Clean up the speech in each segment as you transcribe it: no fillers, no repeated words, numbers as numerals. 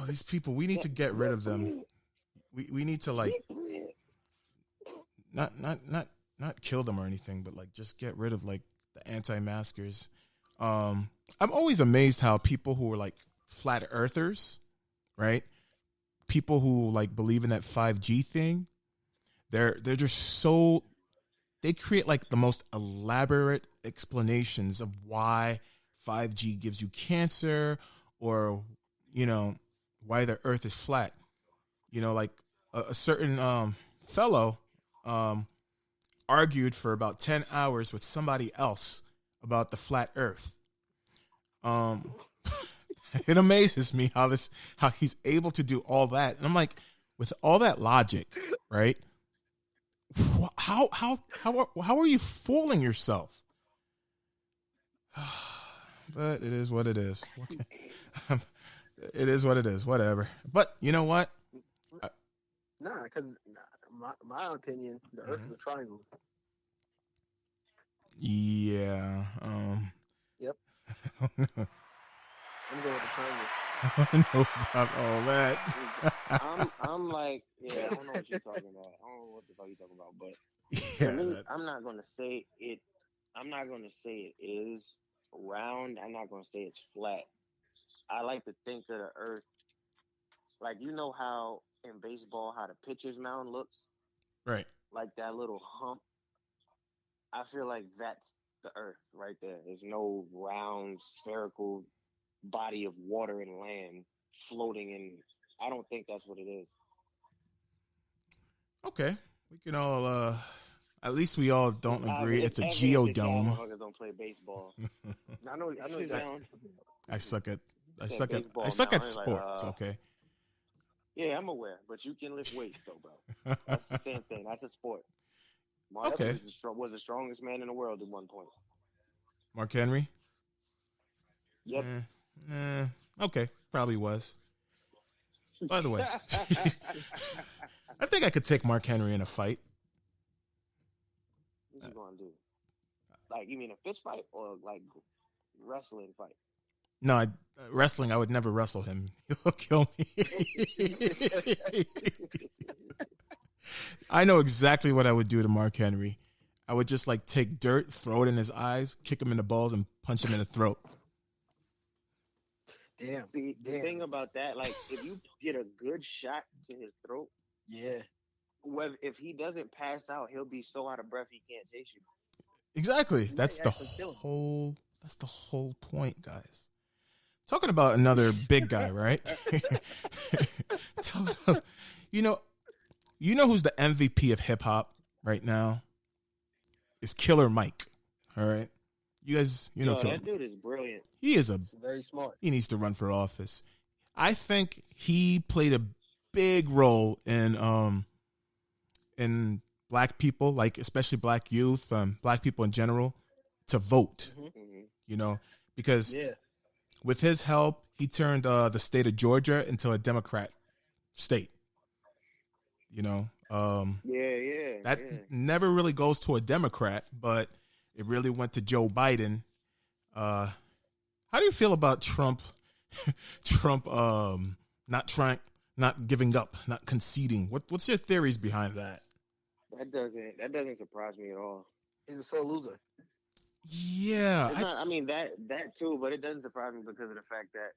Oh, these people, we need to get rid of them. We need to like not not not not kill them or anything, but like just get rid of like the anti-maskers. I'm always amazed how people who are like flat earthers, right? People who like believe in that 5G thing, they're just so they create like the most elaborate explanations of why 5G gives you cancer or you know why the earth is flat. Like a certain fellow um, argued for about 10 hours with somebody else about the flat earth. Um, it amazes me how he's able to do all that. And I'm like, with all that logic, right? How are you fooling yourself? But it is what it is. It is what it is. Whatever. But you know what? Nah, because my opinion, the Earth is a triangle. Yeah. Yep. I'm going with the triangle. I don't know about all that. I'm like, yeah, I don't know what you're talking about. I don't know what the fuck you're talking about, but for Yeah. me, I'm not gonna say it. I'm not gonna say it is round. I'm not gonna say it's flat. I like to think of the Earth like how in baseball how the pitcher's mound looks Right. like that little hump. I feel like that's the Earth right there. There's no round spherical body of water and land floating in. I don't think that's what it is. Okay. We can all at least we all don't agree It's it's a evident that y'all geodome. motherfuckers don't play baseball. I know exactly. I suck at I Said suck at I baseball suck at mound. sports, okay? Yeah, I'm aware, but you can lift weights though, bro. That's the same thing. That's a sport. Mark Okay. was the strongest man in the world at one point. Mark Henry? Yep. Okay, probably was. By the way, I think I could take Mark Henry in a fight. What you gonna do? Like, you mean a fist fight or like wrestling fight? No, wrestling, I would never wrestle him. He'll kill me. I know exactly what I would do to Mark Henry. I would just like take dirt, throw it in his eyes, kick him in the balls, and punch him in the throat. Damn. See, the thing about that, like, if you get a good shot to his throat, Yeah. whether if he doesn't pass out, he'll be so out of breath he can't chase you. Exactly. You That's might the actually kill him. whole. That's the whole point, guys. Talking about another big guy, right? you know who's the MVP of hip hop right now? Is Killer Mike. All right, you guys, Yo, Killer. that dude is brilliant. He is It's very smart. He needs to run for office. I think he played a big role in black people, like especially black youth, black people in general, to vote. Mm-hmm. Because with his help, he turned the state of Georgia into a Democrat state. That never really goes to a Democrat, but it really went to Joe Biden. How do you feel about Trump? Trump not giving up, not conceding. What's your theories behind that? That doesn't surprise me at all. He's a sore loser. Yeah, It's not. I mean that too, but it doesn't surprise me because of the fact that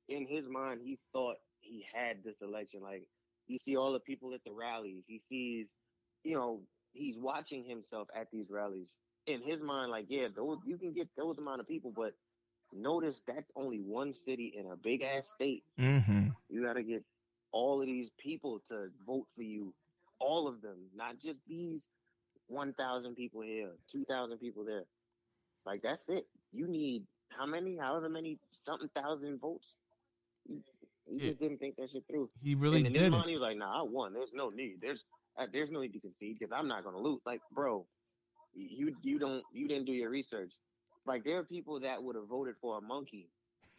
in his mind he thought he had this election. Like, you see all the people at the rallies. He sees, he's watching himself at these rallies. In his mind, like, yeah, those you can get those amount of people, but notice that's only one city in a big ass state. Mm-hmm. You got to get all of these people to vote for you, all of them, not just these 1,000 people here, 2,000 people there. Like, that's it. You need however many something thousand votes. He just didn't think that shit through. He really and in didn't. his mind, he was like, "Nah, I won. There's no need. There's no need to concede because I'm not gonna lose." Like, bro, you didn't do your research. Like, there are people that would have voted for a monkey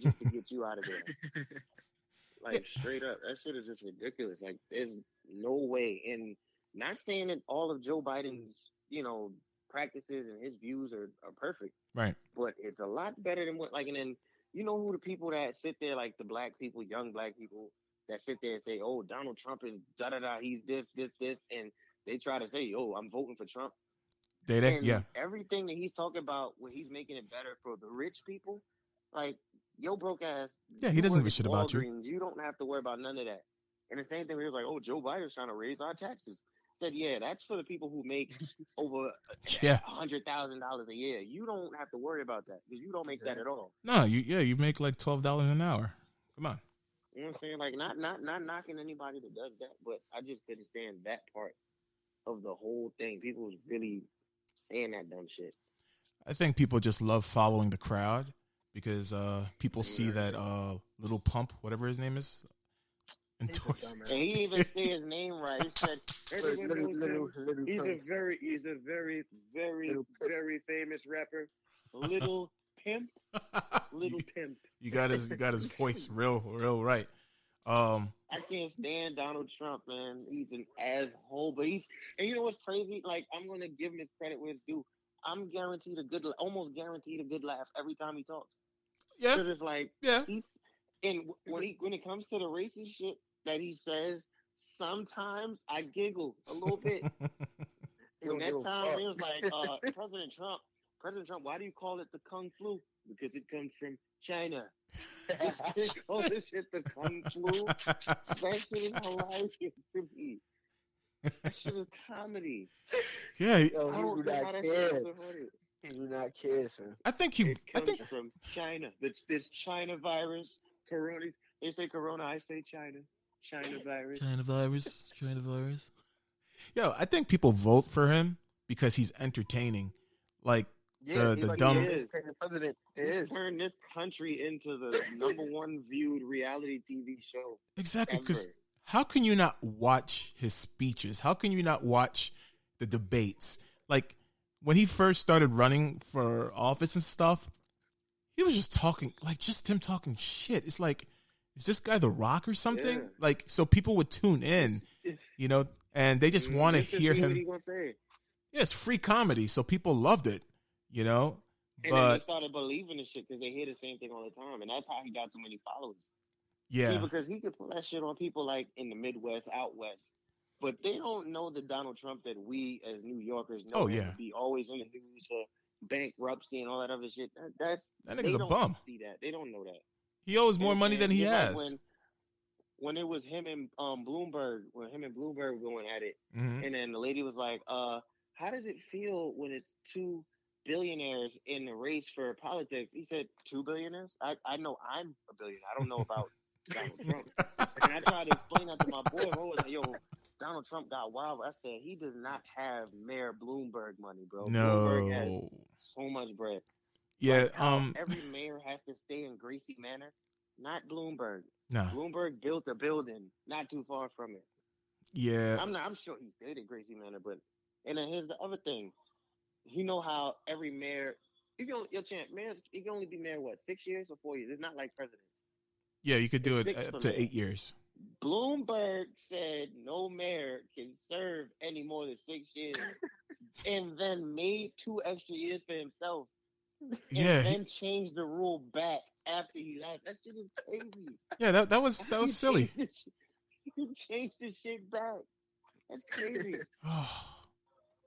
just to get you out of there. Like, straight up, that shit is just ridiculous. Like, there's no way. And not saying that all of Joe Biden's, practices and his views are perfect. Right. But it's a lot better than what, like, and then, who the people that sit there, like the black people, young black people, that sit there and say, "Oh, Donald Trump is da da da. He's this, and they try to say, "Oh, I'm voting for Trump." They? And Yeah. everything that he's talking about, where he's making it better for the rich people, like yo broke ass. Yeah, he you doesn't work give a at shit about you. Walgreens, you don't have to worry about none of that. And the same thing, he was like, "Oh, Joe Biden's trying to raise our taxes." Said, "Yeah, that's for the people who make over Yeah. $100,000 a year. You don't have to worry about that because you don't make that at all." No, you make like $12 an hour. Come on. You know what I'm saying? Like, not knocking anybody that does that, but I just couldn't stand that part of the whole thing. People was really saying that dumb shit. I think people just love following the crowd because people see that little pump, whatever his name is, endorse. And he didn't even say his name right. He said, "Everyone knows him. He's a very, very famous rapper. Little Pimp, Little Pimp." You got his voice real right. I can't stand Donald Trump, man. He's an asshole. But and you know what's crazy? Like, I'm gonna give him his credit where it's due. I'm almost guaranteed a good laugh every time he talks. Yeah. Because it's like, yeah. When it comes to the racist shit that he says, sometimes I giggle a little bit. And that time he was like, President Trump, why do you call it the Kung Flu? Because it comes from China. They call this shit the Kung Flu. That shit is hilarious to me. That shit is comedy. Yeah. Yo, he do not care. He do not care, son. It comes from China. This China virus, Corona. They say Corona, I say China. China virus. Yo, I think people vote for him because he's entertaining. Like, the dumb president turned this country into the #1 viewed reality TV show. Exactly, because how can you not watch his speeches? How can you not watch the debates? Like, when he first started running for office and stuff, he was just talking, like, just him talking shit. It's like, is this guy The Rock or something? Yeah. Like, so people would tune in, you know, and they just want to hear him. Yeah, it's free comedy, so people loved it. You know, and then they started believing the shit because they hear the same thing all the time, and that's how he got so many followers. Yeah, see, because he could pull that shit on people like in the Midwest, out west, but they don't know the Donald Trump that we as New Yorkers know. Oh yeah, to be always in the news for bankruptcy and all that other shit. That nigga's a bum. See that? They don't know that. He owes more money than he has. Like when it was him and Bloomberg, when him and Bloomberg were going at it, and then the lady was like, "How does it feel when it's two billionaires in the race for politics?" He said, 2 billionaires? I know I'm a billionaire. I don't know about Donald Trump. And I tried to explain that to my boy. I was like, yo, Donald Trump got wild. I said, he does not have Mayor Bloomberg money, bro. No. Bloomberg has so much bread. Yeah. Like every mayor has to stay in Gracie Manor. Not Bloomberg. No. Bloomberg built a building not too far from it. Yeah. I'm sure he stayed in Gracie Manor, but and then here's the other thing. You know how every mayor, mayors, you can only be mayor, 6 years or 4 years? It's not like presidents. Yeah, you could do it up to 8 years. Bloomberg said no mayor can serve any more than 6 years and then made 2 extra years for himself. And then changed the rule back after he left. That shit is crazy. Yeah, that was silly. He changed the shit back. That's crazy.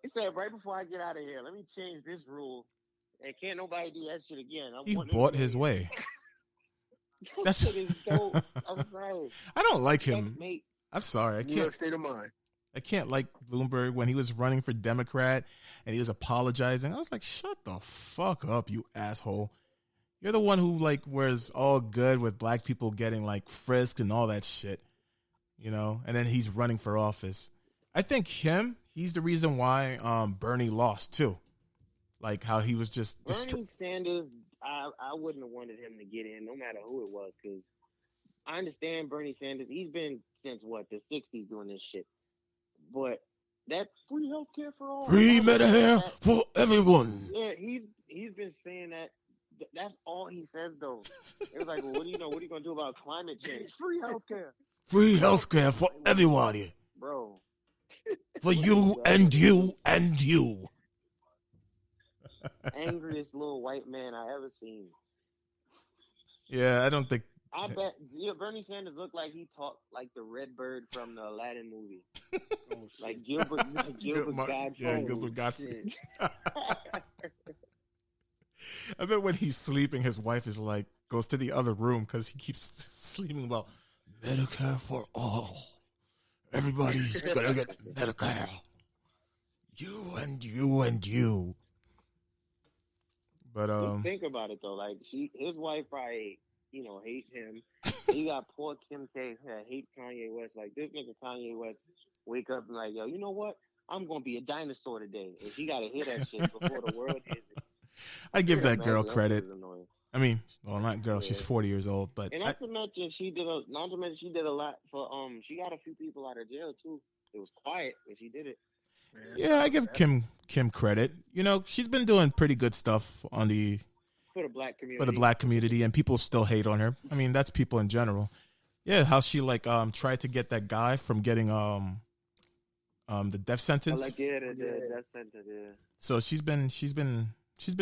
He said, right before I get out of here, let me change this rule. And can't nobody do that shit again. He bought his way. That shit is dope. I'm sorry. I don't like him. I'm sorry. I can't. New York state of mind. I can't like Bloomberg when he was running for Democrat and he was apologizing. I was like, shut the fuck up, you asshole. You're the one who like was all good with black people getting like frisked and all that shit. You know? And then he's running for office. I think he's the reason why Bernie lost too. Like how he was just Bernie Sanders, I wouldn't have wanted him to get in, no matter who it was, because I understand Bernie Sanders. He's been since the 60s doing this shit. But that free healthcare for all, free Medicare for everyone. Yeah, he's been saying that. That's all he says though. It was like, well, what do you know? What are you gonna do about climate change? Free healthcare. Free healthcare for everybody, bro. For you and you and you. Angriest little white man I ever seen. Yeah, I don't think I bet Bernie Sanders looked like he talked like the Red Bird from the Aladdin movie, Oh, shit. like Gilbert Godfrey. Yeah, Gilbert Godfrey. Shit. I bet when he's sleeping, his wife is like goes to the other room because he keeps sleeping well. Medicare for all. Everybody's gonna get Medicare. You and you and you. But Just think about it though. Like his wife probably, hates him. He got poor Kim K that hates Kanye West. Like this nigga Kanye West wake up and like, yo, you know what? I'm gonna be a dinosaur today, and she gotta hear that shit before the world hears it. I give that girl That credit. shit is annoying. I mean, well, not girl. Yeah. She's 40 years old, but And not to mention she did a lot for she got a few people out of jail too. It was quiet, but she did it. yeah, I give Kim credit. She's been doing pretty good stuff on For the black community. for the black community, and people still hate on her. I mean, that's people in general. Yeah, how she tried to get that guy from getting the death sentence. the death sentence, yeah. So she's been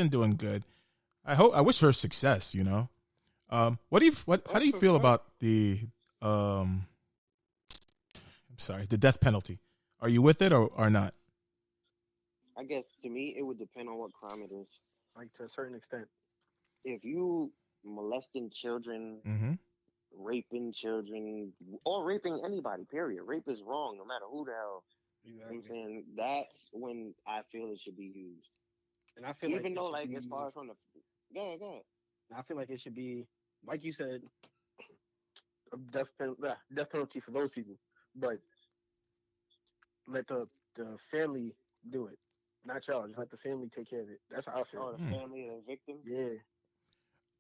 doing good. I wish her success. How do you feel about the I'm sorry, the death penalty? Are you with it or not? I guess to me it would depend on what crime it is. Like to a certain extent. If you molesting children, Mm-hmm. raping children, or raping anybody, period. Rape is wrong no matter who the hell. You know what I'm saying? That's when I feel it should be used. And I feel Even like though, like, as far as from the... Go ahead. I feel like it should be, like you said, a death penalty for those people. But let the family do it. Not y'all. Just let the family take care of it. That's how I feel. Oh, the family of the victim? Yeah.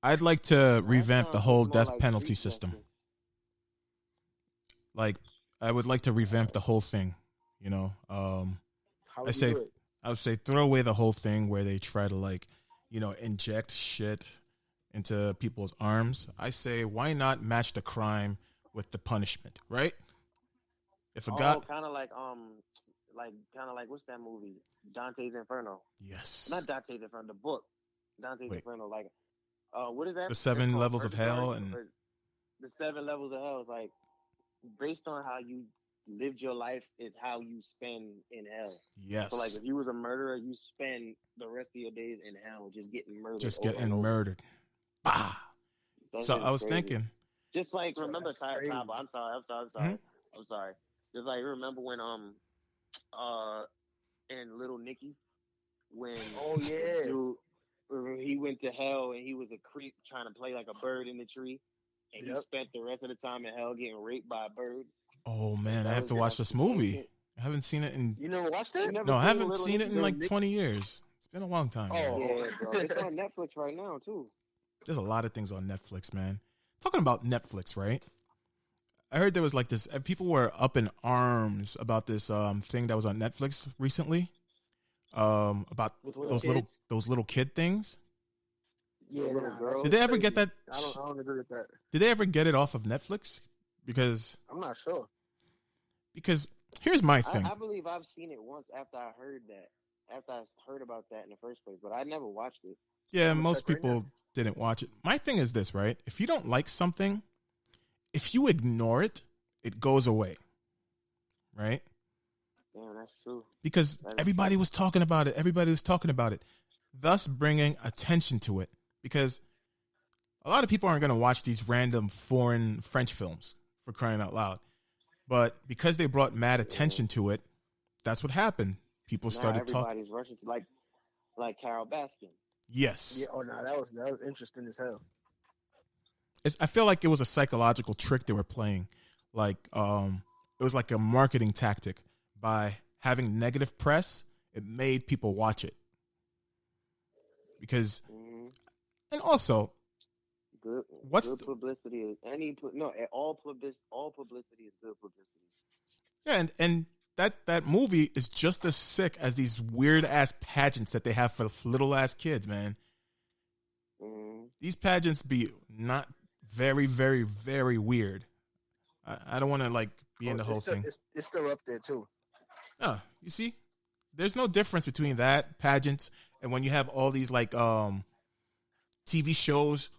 I'd like to revamp the whole more death like penalty street system. justice. Like, I would like to revamp the whole thing. How would I say you do it? I would say throw away the whole thing where they try to inject shit into people's arms. I say why not match the crime with the punishment, right? If a guy, kind of like what's that movie? Dante's Inferno. yes, Not Dante's Inferno, the book. Dante's Wait. Inferno, like, what is that? the It's 7 called levels of hell, Purgatory, and or the 7 levels of hell is like based on how you lived your life is how you spend in hell. yes, So like if you was a murderer, you spend the rest of your days in hell just getting murdered. just over and getting over. murdered. Bah. That So shit's I was crazy. thinking, Just like So remember that's Ty- crazy. Ty- I'm sorry. Just like remember when in Little Nicky when Oh, yeah. dude, he went to hell and he was a creep trying to play like a bird in the tree, and he Yep. spent the rest of the time in hell getting raped by a bird. oh man, That I have was to watch the this same movie. shit. I haven't seen it in You never watched You that? never no, I seen haven't Little seen it Nicky? in like Nicky? 20 years. It's been a long time. Oh. guys. Yeah, bro. It's on Netflix right now too. There's a lot of things on Netflix, man. Talking about Netflix, right? I heard there was like this. People were up in arms about this thing that was on Netflix recently. About With those little kid things. Yeah, Little nah, girl. that's Did they ever crazy. get that? I don't agree with that. Did they ever get it off of Netflix? Because I'm not sure. here's my thing. I believe I've seen it once after I heard about that in the first place, but I never watched it. Yeah, I'm gonna most check right people didn't watch it. My thing is this, right? If you don't like something, if you ignore it, it goes away, right? Damn, that's true. Because That is everybody was talking about it. Everybody was talking about it, thus bringing attention to it. Because a lot of people aren't going to watch these random foreign French films, for crying out loud. But because they brought mad attention to it, that's what happened. People started talking. Everybody's rushing to like Carol Baskin. Yes. Yeah. Oh no, that was interesting as hell. I feel like it was a psychological trick they were playing. Like, it was like a marketing tactic. By having negative press, it made people watch it. Because, and also, Good. What's good the- publicity is all publicity is good publicity. yeah, and that movie is just as sick as these weird ass pageants that they have for little ass kids, man. These pageants be not very, very, very weird. I don't want to be in the whole thing. It's still up there too. Oh, you see, there's no difference between that pageants and when you have all these TV shows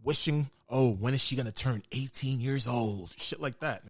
wishing, oh, when is she gonna turn 18 years old? Shit like that.